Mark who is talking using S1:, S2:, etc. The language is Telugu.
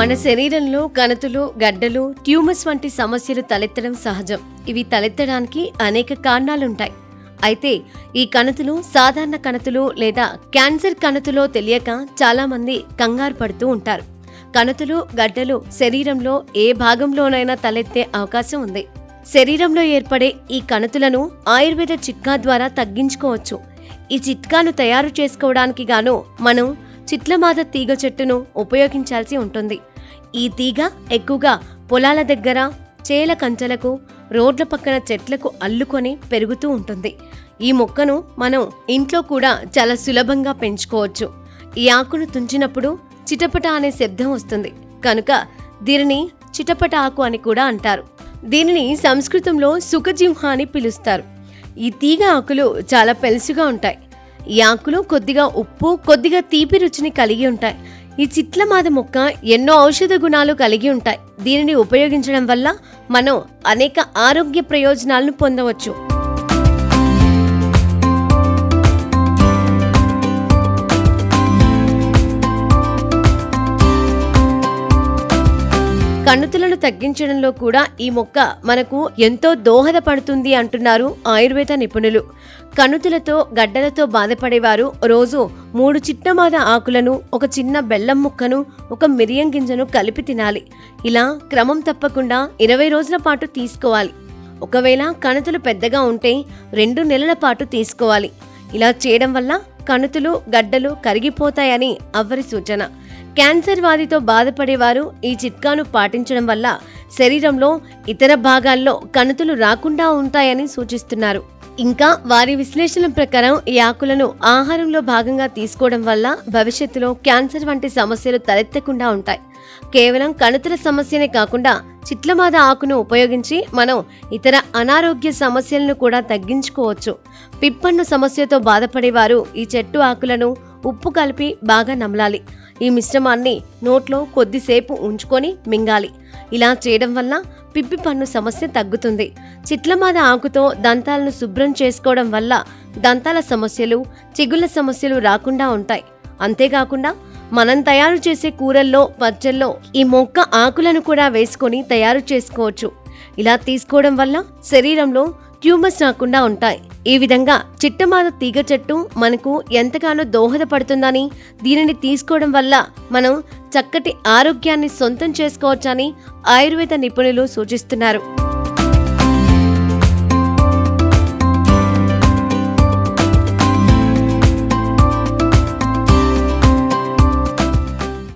S1: మన శరీరంలో కణతులు, గడ్డలు, ట్యూమర్స్ వంటి సమస్యలు తలెత్తడం సహజం. ఇవి తలెత్తడానికి అనేక కారణాలుంటాయి. అయితే ఈ కణతులు సాధారణ కణతులు లేదా క్యాన్సర్ కణతులో తెలియక చాలామంది కంగారు పడుతూ ఉంటారు. కణతులు, గడ్డలు శరీరంలో ఏ భాగంలోనైనా తలెత్తే అవకాశం ఉంది. శరీరంలో ఏర్పడే ఈ కణతులను ఆయుర్వేద చిట్కా ద్వారా తగ్గించుకోవచ్చు. ఈ చిట్కాను తయారు చేసుకోవడానికి గాను మనం చిట్లమాద తీగ చెట్టును ఉపయోగించాల్సి ఉంటుంది. ఈ తీగ ఎక్కువగా పొలాల దగ్గర, చేల కంచెలకు, రోడ్ల పక్కన చెట్లకు అల్లుకొని పెరుగుతూ ఉంటుంది. ఈ మొక్కను మనం ఇంట్లో కూడా చాలా సులభంగా పెంచుకోవచ్చు. ఈ ఆకును తుంచినప్పుడు చిటపట అనే శబ్దం వస్తుంది కనుక దీనిని చిటపట ఆకు అని కూడా అంటారు. దీనిని సంస్కృతంలో సుఖజింహ అని పిలుస్తారు. ఈ తీగ ఆకులు చాలా పెలుసుగా ఉంటాయి. ఈ ఆకులు కొద్దిగా ఉప్పు, కొద్దిగా తీపి రుచిని కలిగి ఉంటాయి. ఈ చిట్లమాద మొక్క ఎన్నో ఔషధ గుణాలు కలిగి ఉంటాయి. దీనిని ఉపయోగించడం వల్ల మనం అనేక ఆరోగ్య ప్రయోజనాలను పొందవచ్చు. కణుతులను తగ్గించడంలో కూడా ఈ మొక్క మనకు ఎంతో దోహదపడుతుంది అంటున్నారు ఆయుర్వేద నిపుణులు. కణుతులతో, గడ్డలతో బాధపడేవారు రోజు 3 చిట్లమాద ఆకులను, ఒక చిన్న బెల్లం ముక్కను, ఒక మిరియం గింజను కలిపి తినాలి. ఇలా క్రమం తప్పకుండా 20 రోజుల పాటు తీసుకోవాలి. ఒకవేళ కణుతులు పెద్దగా ఉంటే 2 నెలల పాటు తీసుకోవాలి. ఇలా చేయడం వల్ల కణుతులు, గడ్డలు కరిగిపోతాయని అవ్వరి సూచన. క్యాన్సర్ వ్యాధితో బాధపడేవారు ఈ చిట్కాను పాటించడం వల్ల శరీరంలో ఇతర భాగాల్లో కణుతులు రాకుండా ఉంటాయని సూచిస్తున్నారు. ఇంకా వారి విశ్లేషణ ప్రకారం ఈ ఆకులను ఆహారంలో భాగంగా తీసుకోవడం వల్ల భవిష్యత్తులో క్యాన్సర్ వంటి సమస్యలు తలెత్తకుండా ఉంటాయి. కేవలం కణుతుల సమస్యనే కాకుండా చిట్లమాద ఆకును ఉపయోగించి మనం ఇతర అనారోగ్య సమస్యలను కూడా తగ్గించుకోవచ్చు. పిప్పన్ను సమస్యతో బాధపడేవారు ఈ చెట్టు ఆకులను ఉప్పు కలిపి బాగా నమలాలి. ఈ మిశ్రమాన్ని నోట్లో కొద్దిసేపు ఉంచుకొని మింగాలి. ఇలా చేయడం వల్ల పిప్పి పన్ను సమస్య తగ్గుతుంది. చిట్లమాద ఆకుతో దంతాలను శుభ్రం చేసుకోవడం వల్ల దంతాల సమస్యలు, చిగుళ్ళ సమస్యలు రాకుండా ఉంటాయి. అంతేకాకుండా మనం తయారు చేసే కూరల్లో, పచ్చళ్ళలో ఈ మొక్క ఆకులను కూడా వేసుకొని తయారు చేసుకోవచ్చు. ఇలా తీసుకోవడం వల్ల శరీరంలో ట్యూమర్స్ రాకుండా ఉంటాయి. ఈ విధంగా చిట్టమాద తీగ చెట్టు మనకు ఎంతగానో దోహదపడుతుందని, దీనిని తీసుకోవడం వల్ల మనం చక్కటి ఆరోగ్యాన్ని సొంతం చేసుకోవచ్చని ఆయుర్వేద నిపుణులు సూచిస్తున్నారు.